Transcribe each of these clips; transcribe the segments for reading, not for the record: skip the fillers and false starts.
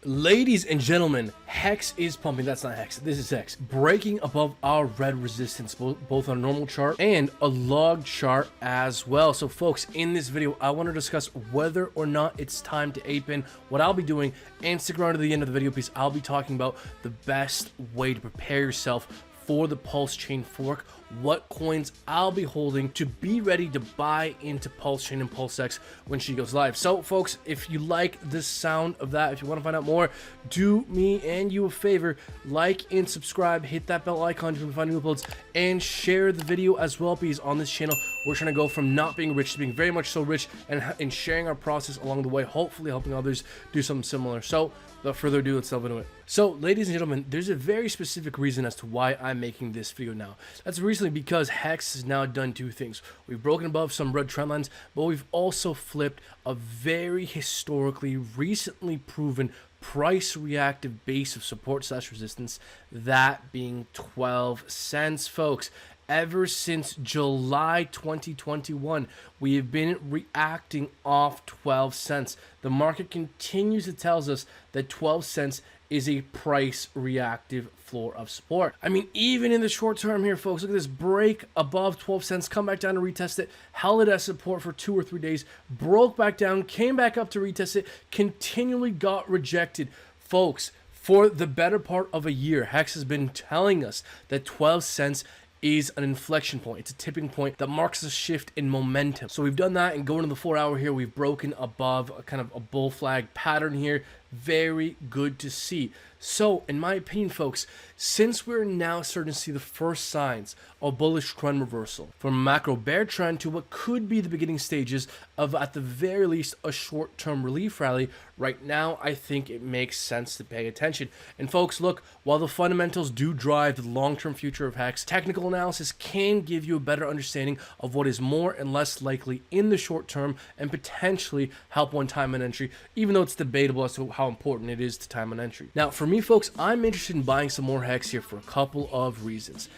Ladies and gentlemen, Hex is pumping. That's not Hex. This is Hex. Breaking above our red resistance, both on a normal chart and a log chart as well. So folks, in this video, I want to discuss whether or not it's time to ape in, what I'll be doing, and stick around to the end of the video because I'll be talking about the best way to prepare yourself for the Pulse Chain fork, what coins I'll be holding to be ready to buy into Pulse Chain and PulseX when she goes live. So folks, if you like the sound of that, if you want to find out more, do me and you a favor, like and subscribe, hit that bell icon to find new uploads, and share the video as well, because on this channel we're trying to go from not being rich to being very much so rich, and sharing our process along the way, hopefully helping others do something similar. So without further ado, let's delve into it. So ladies and gentlemen, there's a very specific reason as to why I'm making this video now. That's recently because Hex has now done two things. We've broken above some red trend lines, but we've also flipped a very historically recently proven price reactive base of support slash resistance, that being 12 cents, folks. Ever since July 2021, we have been reacting off 12 cents. The market continues to tell us that 12 cents is a price reactive floor of support. I mean, even in the short term here, folks, look at this break above 12 cents, come back down to retest it, held it as support for 2 or 3 days, broke back down, came back up to retest it, continually got rejected. Folks, for the better part of a year, Hex has been telling us that 12 cents is an inflection point. It's a tipping point that marks a shift in momentum. So we've done that, and going to the 4 hour here, we've broken above a kind of a bull flag pattern here. Very good to see. So in my opinion, folks, since we're now starting to see the first signs of bullish trend reversal from a macro bear trend to what could be the beginning stages of, at the very least, a short-term relief rally, right now I think it makes sense to pay attention. And folks, look, while the fundamentals do drive the long-term future of Hex, technical analysis can give you a better understanding of what is more and less likely in the short term, and potentially help one time an entry, even though it's debatable as to how important it is to time an entry. Now, for me, folks, I'm interested in buying some more Hex here for a couple of reasons.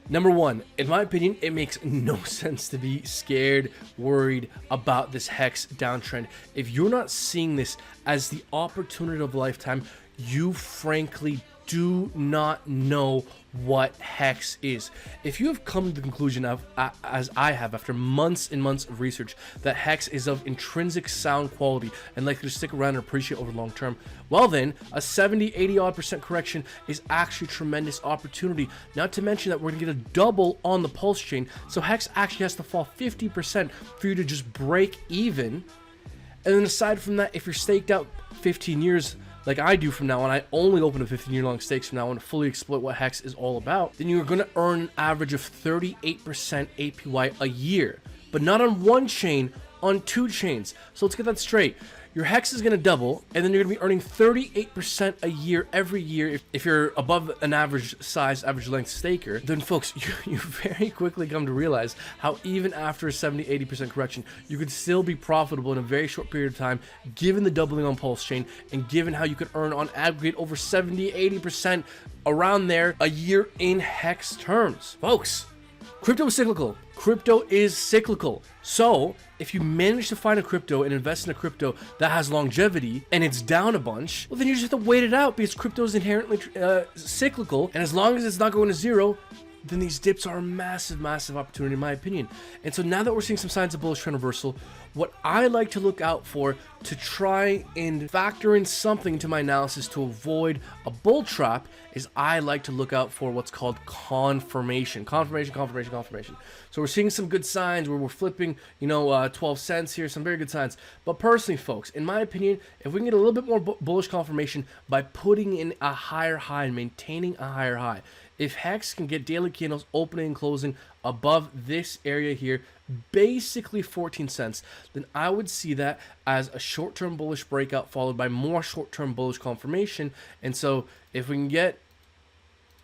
Number one, in my opinion, it makes no sense to be scared, worried about this Hex downtrend. If you're not seeing this as the opportunity of a lifetime, you frankly do not know what Hex is. If you have come to the conclusion of, as I have after months and months of research, that Hex is of intrinsic sound quality and likely to stick around and appreciate over the long term, well then, a 70-80% correction is actually a tremendous opportunity. Not to mention that we're going to get a double on the Pulse Chain, so Hex actually has to fall 50% for you to just break even. And then aside from that, if you're staked out 15 years, like I do from now on, I only open a 15-year-long stakes from now on to fully exploit what Hex is all about, then you're going to earn an average of 38% APY a year, but not on one chain, on 2 chains. So let's get that straight. Your Hex is going to double, and then you're going to be earning 38% a year every year. If you're above an average size, average length staker, then folks, you very quickly come to realize how even after a 70-80% correction, you could still be profitable in a very short period of time, given the doubling on Pulse Chain, and given how you could earn on aggregate over 70-80% around there a year in Hex terms. Folks, crypto is cyclical. Crypto is cyclical. So if you manage to find a crypto and invest in a crypto that has longevity and it's down a bunch, well then you just have to wait it out, because crypto is inherently cyclical, and as long as it's not going to zero, then these dips are a massive opportunity in my opinion. And so now that we're seeing some signs of bullish trend reversal, what I like to look out for to try and factor in something to my analysis to avoid a bull trap is I like to look out for what's called confirmation. Confirmation. So we're seeing some good signs where we're flipping, 12 cents here, some very good signs. But personally, folks, in my opinion, if we can get a little bit more bullish confirmation by putting in a higher high and maintaining a higher high, if Hex can get daily candles opening and closing above this area here, basically 14 cents, then I would see that as a short-term bullish breakout followed by more short-term bullish confirmation. And so if we can get,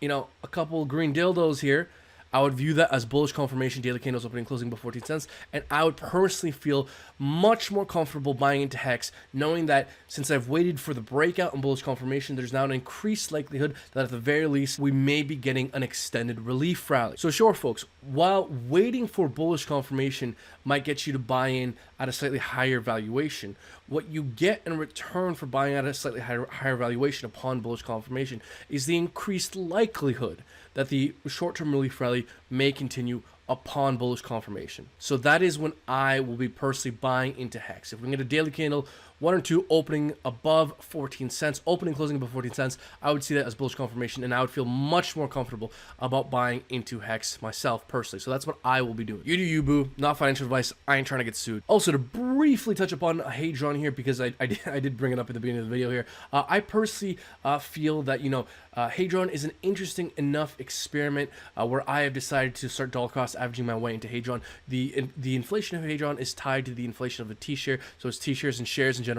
a couple green dildos here, I would view that as bullish confirmation, daily candles opening, closing above 14 cents, and I would personally feel much more comfortable buying into Hex, knowing that since I've waited for the breakout and bullish confirmation, there's now an increased likelihood that at the very least, we may be getting an extended relief rally. So sure, folks, while waiting for bullish confirmation might get you to buy in at a slightly higher valuation, what you get in return for buying at a slightly higher valuation upon bullish confirmation is the increased likelihood that the short-term relief rally may continue upon bullish confirmation. So that is when I will be personally buying into Hex. If we can get a daily candle, 1 or 2 opening above 14 cents, opening, closing above 14 cents, I would see that as bullish confirmation, and I would feel much more comfortable about buying into Hex myself personally. So that's what I will be doing. You do you, boo. Not financial advice. I ain't trying to get sued. Also, to briefly touch upon Hadron here, because I did bring it up at the beginning of the video here, I personally feel that, you know, Hadron is an interesting enough experiment where I have decided to start dollar cost averaging my way into Hadron. The inflation of Hadron is tied to the inflation of the T-share, so as T-shares and shares in general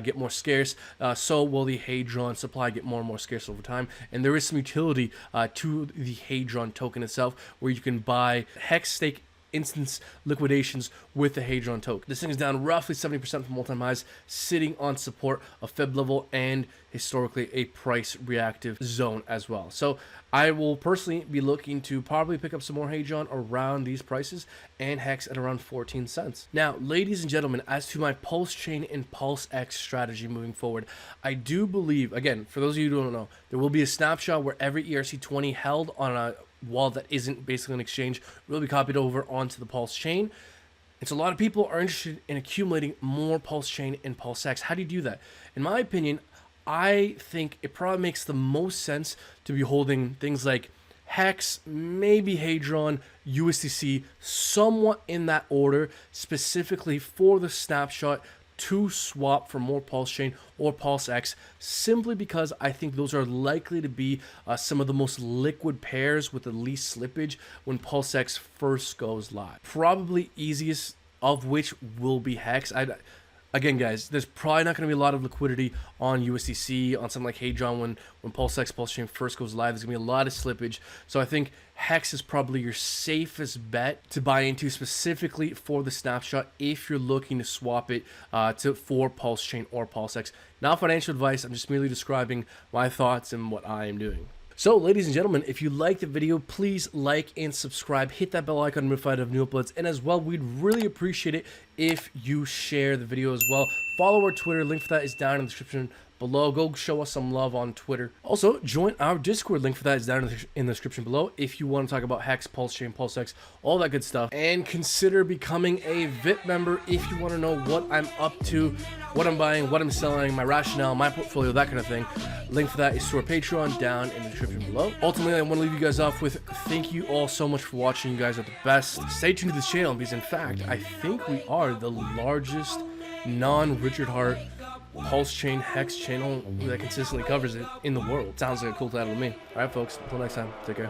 get more scarce, so will the Hadron supply get more and more scarce over time. And there is some utility to the Hadron token itself, where you can buy Hex stake instance liquidations with the Hadron token. This thing is down roughly 70% from all-time highs, sitting on support, a Fib level, and historically a price reactive zone as well. So I will personally be looking to probably pick up some more Hadron around these prices, and Hex at around 14 cents. Now, ladies and gentlemen, as to my Pulse Chain and PulseX strategy moving forward, I do believe, again, for those of you who don't know, there will be a snapshot where every ERC20 held on a wall that isn't basically an exchange will be copied over onto the Pulse Chain. And so a lot of people are interested in accumulating more Pulse Chain and PulseX. How do you do that? In my opinion, I think it probably makes the most sense to be holding things like Hex, maybe Hadron, USDC, somewhat in that order, specifically for the snapshot to swap for more Pulse Chain or PulseX, simply because I think those are likely to be some of the most liquid pairs with the least slippage when PulseX first goes live. Probably easiest of which will be Hex. Again, guys, there's probably not going to be a lot of liquidity on USDC, on something like Hadron when PulseX, Pulse Chain first goes live. There's going to be a lot of slippage. So I think Hex is probably your safest bet to buy into, specifically for the snapshot if you're looking to swap it for Pulse Chain or PulseX. Not financial advice. I'm just merely describing my thoughts and what I am doing. So, ladies and gentlemen, if you liked the video, please like and subscribe. Hit that bell icon notified of new uploads. And as well, we'd really appreciate it if you share the video as well. Follow our Twitter. Link for that is down in the description below. Go show us some love on Twitter. Also, join our Discord. Link for that is down in the description below if you want to talk about Hex, Pulse Chain, PulseX, all that good stuff. And consider becoming a VIP member if you want to know what I'm up to, what I'm buying, what I'm selling, my rationale, my portfolio, that kind of thing. Link for that is to our Patreon down in the description below. Ultimately, I want to leave you guys off with thank you all so much for watching. You guys are the best. Stay tuned to this channel because, in fact, I think we are the largest non-Richard Heart Pulse Chain Hex channel that consistently covers it in the world. Sounds like a cool title to me. All right, folks. Until next time, take care.